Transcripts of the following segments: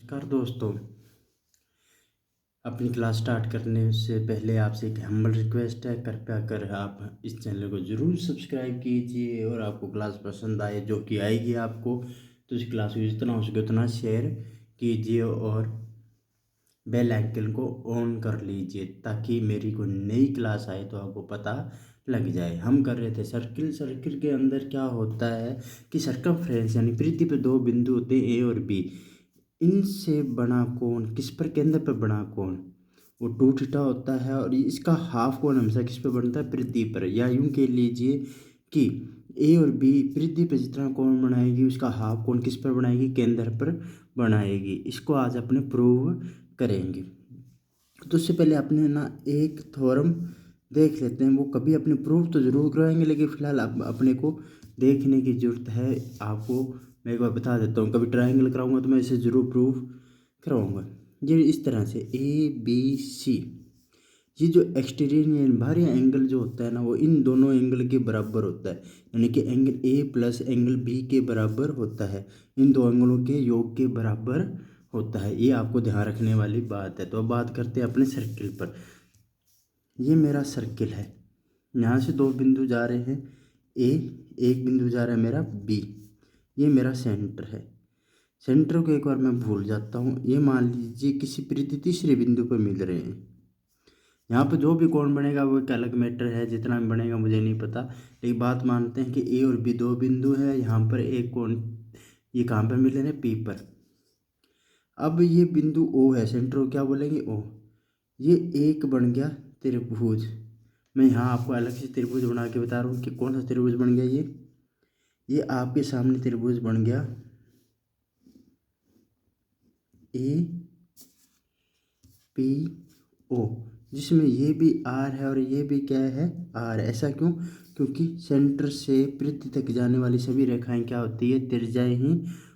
नमस्कार दोस्तों। अपनी क्लास स्टार्ट करने से पहले आपसे एक हम्बल रिक्वेस्ट है, कृपया कर आप इस चैनल को ज़रूर सब्सक्राइब कीजिए और आपको क्लास पसंद आए जो कि आएगी आपको, तो इस क्लास को जितना हो सके उतना शेयर कीजिए और बेल आइकन को ऑन कर लीजिए ताकि मेरी कोई नई क्लास आए तो आपको पता लग जाए। हम कर रहे थे सर्किल। सर्किल के अंदर क्या होता है कि सरकमफ्रेंस यानी परिधि पे दो बिंदु होते हैं, ए और बी। इनसे बना कोण, किस पर, केंद्र पर बना कोण वो 2θ होता है और इसका हाफ कोण हमेशा किस पे बनता है, परिधि पर। या यूं कह लीजिए कि ए और बी परिधि पर जितना कोण बनाएगी उसका हाफ कोण किस पर बनाएगी, केंद्र पर बनाएगी। इसको आज अपने प्रूव करेंगे। तो उससे पहले अपने ना एक थ्योरम देख लेते हैं। वो कभी अपने प्रूफ तो जरूर कराएंगे लेकिन फिलहाल अपने को देखने की जरूरत है। आपको मैं एक बार बता देता हूँ, कभी ट्रायंगल कराऊंगा तो मैं इसे ज़रूर प्रूफ करवाऊंगा। ये इस तरह से ए बी सी, ये जो एक्सटीरियर यानी बाहरी एंगल जो होता है ना, वो इन दोनों एंगल के बराबर होता है। यानी कि angle A plus angle B के बराबर होता है, इन दो एंगलों के योग के बराबर होता है। ये आपको ध्यान रखने वाली बात है। तो अब बात करते हैं अपने सर्किल पर। ये मेरा सर्किल है, यहाँ से दो बिंदु जा रहे हैं ए, एक बिंदु जा रहा है मेरा बी। ये मेरा सेंटर है। सेंटर को एक बार मैं भूल जाता हूँ। ये मान लीजिए किसी परिधि तीसरे बिंदु पर मिल रहे हैं। यहाँ पर जो भी कोण बनेगा वो एक अलग मैटर है, जितना भी बनेगा मुझे नहीं पता, लेकिन बात मानते हैं कि ए और बी दो बिंदु है। यहाँ पर एक कोण ये कहाँ पर मिल रहे हैं, पी पर। अब ये बिंदु ओ है, सेंटर को क्या बोलेंगे, ओ। ये एक बन गया त्रिभुज। मैं यहाँ आपको अलग से त्रिभुज बना के बता रहा हूँ कि कौन सा त्रिभुज बन गया। ये आपके सामने त्रिभुज बन गया ए पी ओ, जिसमें ये भी आर है और ये भी क्या है, आर। ऐसा क्यों? क्योंकि सेंटर से परिधि तक जाने वाली सभी रेखाएं क्या होती है, त्रिज्याएं ही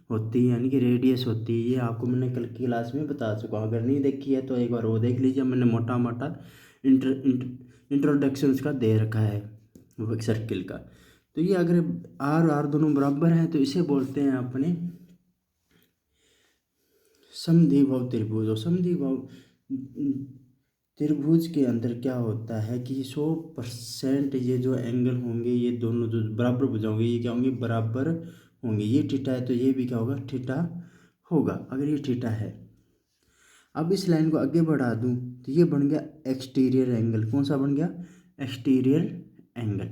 होती है, यानी कि रेडियस होती है। ये आपको मैंने कल की क्लास में बता चुका हूँ। अगर नहीं देखी है तो एक बार वो देख लीजिए। मैंने मोटा मोटा इंट्रोडक्शन उसका दे रखा है सर्किल का। तो ये अगर आर और आर दोनों बराबर हैं तो इसे बोलते हैं अपने समद्विबाहु त्रिभुज। और समद्विबाहु त्रिभुज के अंदर क्या होता है कि 100% ये जो एंगल होंगे, ये दोनों जो बराबर भुजा होंगे, ये क्या होंगे, बराबर होंगे। ये थीटा है तो ये भी क्या होगा, थीटा होगा, अगर ये थीटा है। अब इस लाइन को आगे बढ़ा दूं तो ये बन गया एक्सटीरियर एंगल। कौन सा बन गया, एक्सटीरियर एंगल।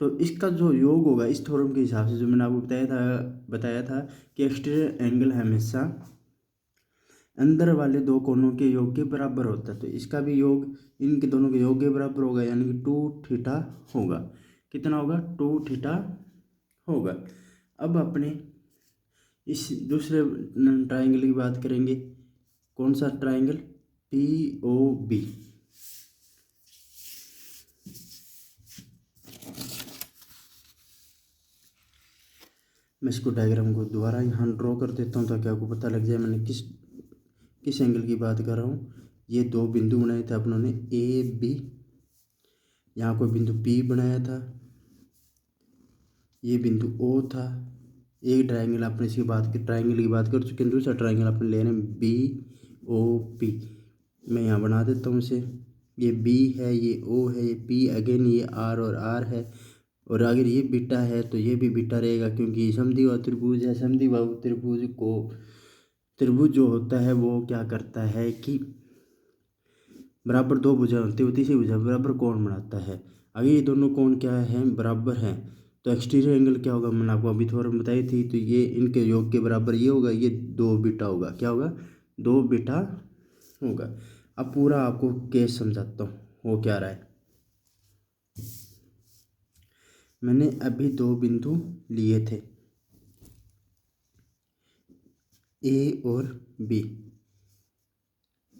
तो इसका जो योग होगा इस थ्योरम के हिसाब से, जो मैंने आपको बताया था कि एक्सटीरियर एंगल हमेशा अंदर वाले दो कोणों के योग के बराबर होता है। तो इसका भी योग इनके दोनों के योग के बराबर होगा, यानी कि 2θ होगा। कितना होगा, 2θ होगा। अब अपने इस दूसरे ट्राइंगल की बात करेंगे। कौन सा ट्राइंगल, पी ओ बी। मैं इसको डायग्राम को दोबारा यहाँ ड्रॉ कर देता हूँ ताकि आपको पता लग जाए मैंने किस एंगल की बात कर रहा हूँ। ये दो बिंदु बनाए थे अपनों ने, ए बी। यहाँ कोई बिंदु पी बनाया था, ये बिंदु ओ था। एक ट्रायंगल आपने इसकी बात की, ट्रायंगल की बात कर चुके हैं। दूसरा ट्रायंगल आपने ले रहे हैं बी ओ पी। मैं यहाँ बना देता हूँ इसे। ये बी है, ये ओ है, ये पी अगेन, ये आर और आर है। और अगर ये बीटा है तो ये भी बीटा रहेगा, क्योंकि समद्विबाहु त्रिभुज है। समद्विबाहु त्रिभुज जो होता है वो क्या करता है कि बराबर दो भुजा होती है, तीसरी भुजा बराबर कोण बनाता है। अगर ये दोनों कोण क्या है, बराबर हैं, तो एक्सटीरियर एंगल क्या होगा, मैंने आपको अभी थोड़ा बताई थी। तो ये इनके योग के बराबर ये होगा, ये दो बीटा होगा। क्या होगा, दो बीटा होगा। अब पूरा आपको केस समझाता हूँ हो क्या रहा है। मैंने अभी दो बिंदु लिए थे, ए और बी,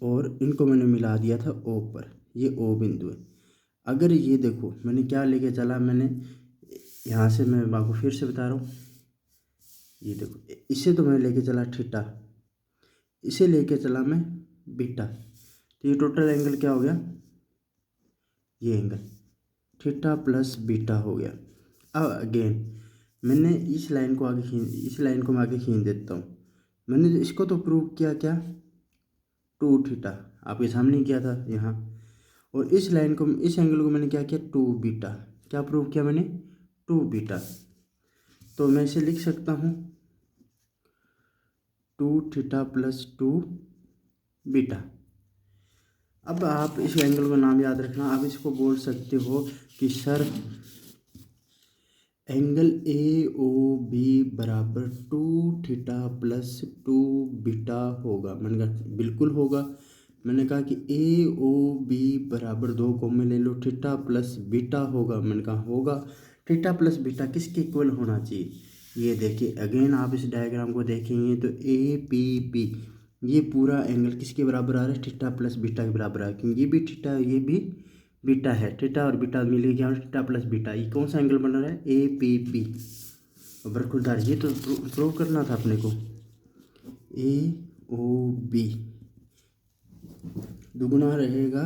और इनको मैंने मिला दिया था ओ पर। ये ओ बिंदु है। अगर ये देखो मैंने क्या लेके चला, मैंने यहाँ से, मैं आपको फिर से बता रहा हूँ, ये देखो इसे तो मैं लेके चला थीटा, इसे लेके चला मैं बीटा। तो ये टोटल एंगल क्या हो गया, ये एंगल थीटा प्लस बीटा हो गया। अब अगेन मैंने इस लाइन को आगे खींच, इस लाइन को मैं आगे खींच देता हूँ। मैंने इसको तो प्रूव किया क्या, 2 थीटा आपके सामने किया था यहाँ। और इस लाइन को, इस एंगल को मैंने क्या किया, 2 बीटा। क्या प्रूव किया मैंने, 2 बीटा। तो मैं इसे लिख सकता हूँ 2 थीटा प्लस 2 बीटा। अब आप इस एंगल का नाम याद रखना, आप इसको बोल सकते हो कि sir angle A O B बराबर 2 थीटा प्लस 2 बीटा होगा। मैंने कहा बिल्कुल होगा। मैंने कहा कि ए ओ बी बराबर 2 कॉमे ले लो, थीटा प्लस बीटा होगा। मैंने कहा होगा। थीटा प्लस बीटा किसके इक्वल होना चाहिए, ये देखिए अगेन आप इस डायग्राम को देखेंगे तो ए पी बी, ये पूरा एंगल किसके बराबर आ रहा है, थीटा प्लस बीटा के बराबर आ रहा है, क्योंकि ये भी थीटा ये भी बीटा है। थीटा और बीटा मिलके क्या थीटा प्लस बीटा, ये कौन सा एंगल बन रहा है, ए पी बी बरखुरदार। ये तो प्रूव करना था अपने को। ए ओ बी दुगुना रहेगा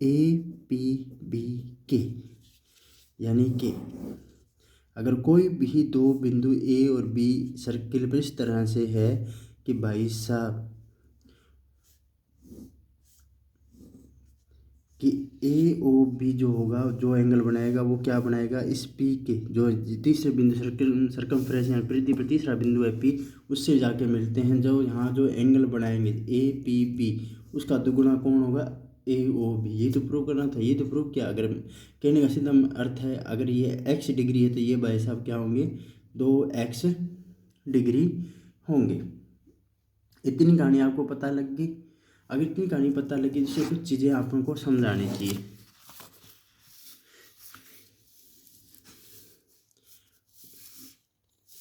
ए पी बी के, यानी कि अगर कोई भी दो बिंदु ए और बी सर्किल पर इस तरह से है कि भाई साहब कि ए ओ बी जो होगा, जो एंगल बनाएगा वो क्या बनाएगा, इस पी के जो तीसरे बिंदु सर्कमफ्रेंस या परिधि पर तीसरा बिंदु है पी, उससे जाके मिलते हैं। जो यहाँ जो एंगल बनाएंगे ए पी बी, उसका दुगुना कौन होगा, ए ओ बी। ये तो प्रूव करना था, ये तो प्रूव किया। अगर कहने का सीधा अर्थ है, अगर ये एक्स डिग्री है तो ये भाई साहब क्या होंगे, 2x डिग्री होंगे। इतनी कहानी आपको पता लग गई। अगर इतनी कहानी पता लगी तो इससे कुछ चीज़ें आप उनको समझानी चाहिए।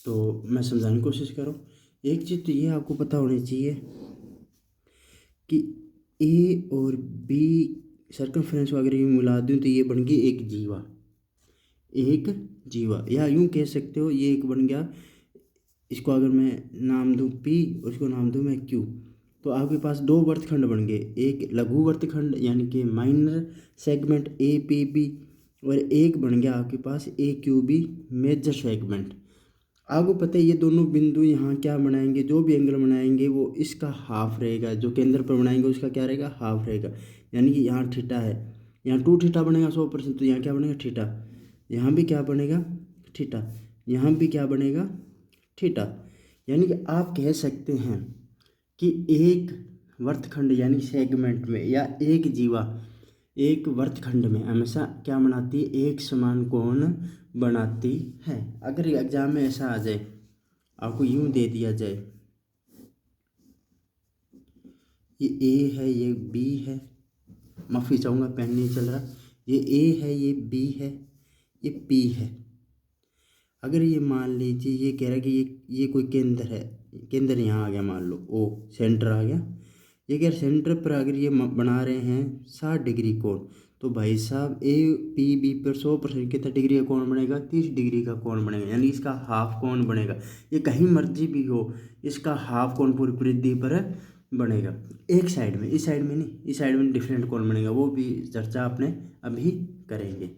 तो मैं समझाने की कोशिश करूँ। एक चीज़ तो ये आपको पता होनी चाहिए कि ए और बी सर्कमफ्रेंस को अगर ये मिला दूँ तो ये बन गई एक जीवा, एक जीवा, या यूँ कह सकते हो ये एक बन गया। इसको अगर मैं नाम दूँ पी, उसको नाम दूँ मैं क्यू, तो आपके पास दो वर्तखंड बन गए, एक लघु वर्तखंड यानी कि minor segment A P B, और एक बन गया आपके पास A Q B major segment. आपको पता है ये दोनों बिंदु यहाँ क्या बनाएंगे, जो भी एंगल बनाएंगे वो इसका हाफ रहेगा, जो केंद्र पर बनाएंगे उसका क्या रहेगा, हाफ रहेगा। यानी कि यहाँ थीटा है, यहाँ 2 थीटा बनेगा 100%, तो यहाँ क्या बनेगा थीटा, यहाँ भी क्या बनेगा थीटा, यहाँ भी क्या बनेगा थीटा। यानी कि आप कह सकते हैं कि एक वर्तखंड यानी सेगमेंट में या एक जीवा एक वर्तखंड में हमेशा क्या बनाती है, एक समान कोण बनाती है। अगर एग्जाम में ऐसा आ जाए, आपको यूं दे दिया जाए ये ए है, ये बी है, माफ़ी चाहूँगा पेन नहीं चल रहा, ये ए है, ये बी है, ये पी है। अगर ये मान लीजिए ये कह रहा है कि ये कोई केंद्र है, केंद्र यहाँ आ गया, मान लो ओ सेंटर आ गया। ये कह सेंटर पर अगर ये बना रहे हैं 60 डिग्री कोण, तो भाई साहब ए पी बी पर 100% कितना डिग्री का कोण बनेगा, 30 डिग्री का कोण बनेगा, यानी इसका हाफ कोण बनेगा। ये कहीं मर्जी भी हो, इसका हाफ कोण पूरी परिधि पर बनेगा। एक साइड में, इस साइड में नहीं, इस साइड में डिफरेंट कोण बनेगा, वो भी चर्चा अपने अभी करेंगे।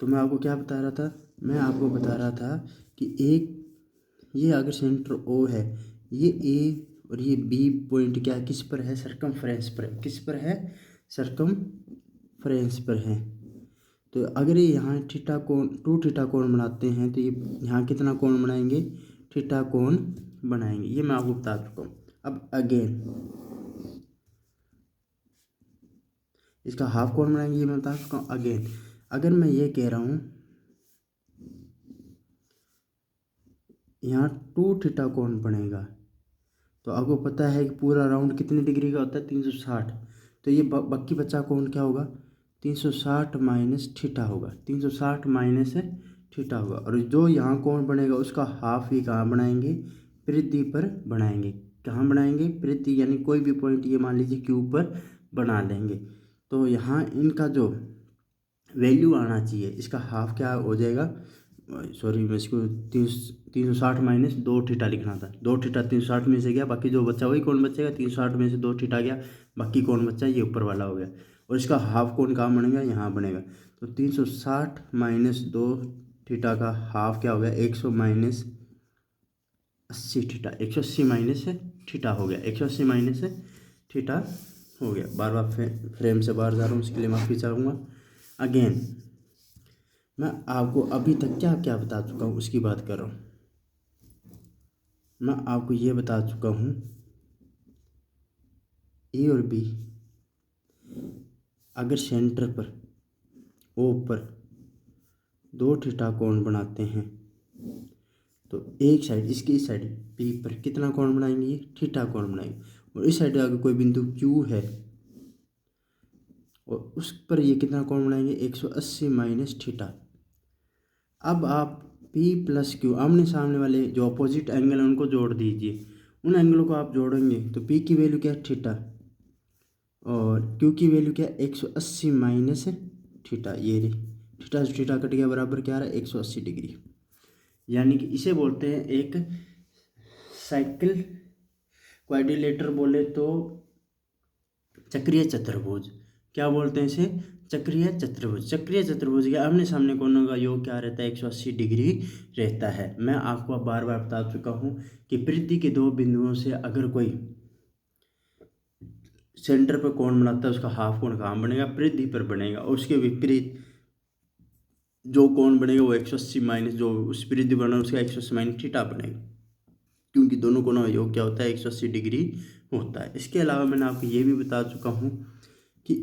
तो मैं आपको क्या बता रहा था, मैं आपको बता रहा था कि एक ये अगर सेंटर ओ है, ये ए और ये बी पॉइंट क्या किस पर है, सर्कमफ्रेंस पर, किस पर है, सर्कमफ्रेंस पर है। तो अगर ये यहाँ थीटा कोण 2 थीटा कोण बनाते हैं तो ये यहाँ कितना कोण बनाएंगे, थीटा कोण बनाएंगे। ये मैं आपको बता चुका हूँ। अब अगेन इसका हाफ कोण बनाएंगे, ये मैं बता चुका हूँ। अगेन अगर मैं ये कह रहा हूँ यहाँ 2 थीटा कोण बनेगा, तो आपको पता है कि पूरा राउंड कितने डिग्री का होता है, 360। तो ये बाकी बचा कोण क्या होगा, 360 माइनस थीटा होगा, 360 माइनस थीटा होगा। और जो यहाँ कोण बनेगा उसका हाफ ही कहाँ बनाएंगे, परिधि पर बनाएंगे। कहाँ बनाएंगे, परिधि, यानी कोई भी पॉइंट ये मान लीजिए क्यू पर बना लेंगे। तो यहाँ इनका जो वैल्यू आना चाहिए, इसका हाफ क्या हो जाएगा, सॉरी मैं इसको 360 माइनस 2 थीटा लिखना था। 2 थीटा 360 में से गया, बाकी जो बचा वही कौन बचेगा, 360 में से 2 थीटा गया, बाकी कौन बचा, ये ऊपर वाला हो गया। और इसका हाफ कौन कहाँ बनेगा, यहाँ बनेगा। तो 360 माइनस 2 थीटा का हाफ क्या हो गया, 100 माइनस 80 थीटा, 180 माइनस थीटा हो गया, 180 माइनस थीटा हो गया। बार बार फ्रेम से बाहर जा रहा हूँ, उसके लिए माफ़ी चाहूँगा। अगेन मैं आपको अभी तक क्या क्या बता चुका हूँ उसकी बात कर रहा हूँ। मैं आपको ये बता चुका हूँ ए और बी अगर सेंटर पर ओ पर 2 थीटा कोण बनाते हैं तो एक साइड इसकी, इस साइड पी पर कितना कोण बनाएंगे, ये थीटा कोण बनाएंगे। और इस साइड अगर कोई बिंदु क्यू है और उस पर ये कितना कोण बनाएंगे, 180 माइनस थीटा। अब आप P प्लस क्यू आमने सामने वाले जो अपोजिट एंगल है उनको जोड़ दीजिए। उन एंगलों को आप जोड़ेंगे तो P की वैल्यू क्या है, थीटा, और Q की वैल्यू क्या है, 180 माइनस थीटा। ये रही, थीटा से थीटा कट गया, बराबर क्या आ रहा है, 180 डिग्री। यानी कि इसे बोलते हैं एक साइकिल क्वाड्रिलेटर, बोले तो चक्रीय चतुर्भुज। क्या बोलते हैं इसे, चक्रीय चतुर्भुज। चक्रीय चतुर्भुज के आमने सामने कोणों का योग क्या रहता है, 180 डिग्री रहता है। मैं आपको बार बार बता चुका हूँ कि पृथ्वी के दो बिंदुओं से अगर कोई सेंटर पर कोण बनाता है उसका हाफ कोण कहाँ बनेगा, पृथ्वी पर बनेगा। और उसके विपरीत जो कोण बनेगा वो 180 माइनस, जो उस पृथ्वी बना उसका 180 माइनस थीटा बनेगा, क्योंकि दोनों कोणों का योग क्या होता है, 180 डिग्री होता है। इसके अलावा मैंने आपको ये भी बता चुका हूँ कि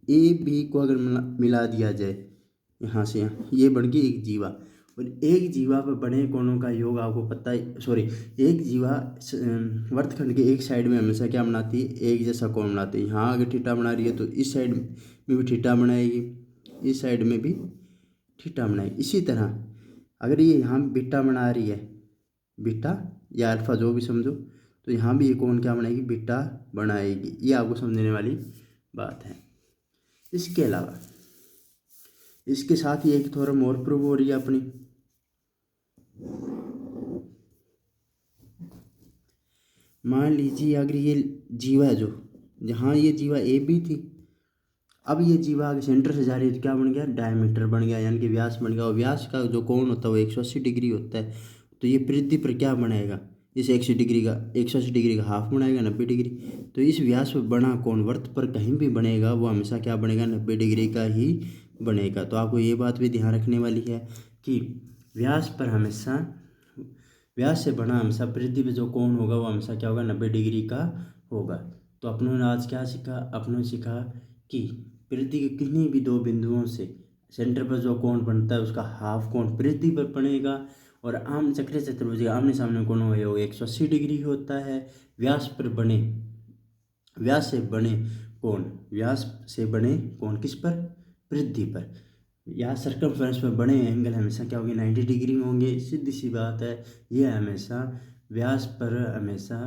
ए बी को अगर मिला दिया जाए यहाँ से यहाँ, ये बन गई एक जीवा, और एक जीवा पर बने कोणों का योग आपको पता है, सॉरी, एक जीवा वर्तखंड के एक साइड में हमेशा क्या बनाती है, एक जैसा कोण बनाती है। यहाँ अगर थीटा बना रही है तो इस साइड में भी थीटा बनाएगी, इस साइड में भी थीटा बनाएगी। इसी तरह अगर ये यहाँ बीटा बना रही है, बीटा या अल्फा जो भी समझो, तो यहाँ भी ये कोण क्या बनाएगी, बीटा बनाएगी। ये आपको समझने वाली बात है। इसके अलावा इसके साथ ही एक थ्योरम और प्रूव हो रही है अपनी। मान लीजिए अगर ये जीवा है, जो जहाँ ये जीवा ए बी थी, अब ये जीवा आगे सेंटर से जा रही है तो क्या बन गया, डायमीटर बन गया, यानी कि व्यास बन गया। और व्यास का जो कोण होता है वो 180 डिग्री होता है। तो ये पृथ्वी पर क्या बनेगा, इस 180 डिग्री का हाफ बनाएगा, 90 डिग्री। तो इस व्यास पर बना कोण वर्त पर कहीं भी बनेगा वो हमेशा क्या बनेगा, 90 डिग्री का ही बनेगा। तो आपको ये बात भी ध्यान रखने वाली है कि व्यास पर हमेशा, व्यास से बना हमेशा पृथ्वी पे जो कोण होगा वो हमेशा क्या होगा, 90 डिग्री का होगा। तो अपनों ने आज क्या सीखा, अपनों सीखा कि पृथ्वी के किन्हीं भी दो बिंदुओं से सेंटर पर जो कोण बनता है उसका हाफ कोण पृथ्वी पर बनेगा। और आम चक्रीय चतुर्भुज के आमने सामने कोण है वो 180 डिग्री होता है। व्यास पर बने, व्यास से बने कोण, व्यास से बने कोण किस पर, पृथ्वी पर। या सर्कमफ्रेंस में बने एंगल हमेशा क्या होंगे, 90 डिग्री होंगे। सीधी सी बात है, ये हमेशा व्यास पर हमेशा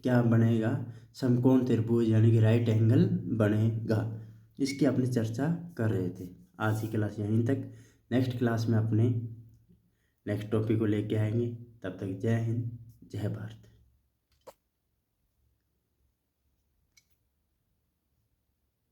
क्या बनेगा, समकोण त्रिभुज यानी कि राइट एंगल बनेगा। इसकी अपनी चर्चा कर रहे थे। आज की क्लास यहीं तक। नेक्स्ट क्लास में अपने नेक्स्ट टॉपिक को लेके आएंगे। तब तक जय हिंद, जय भारत।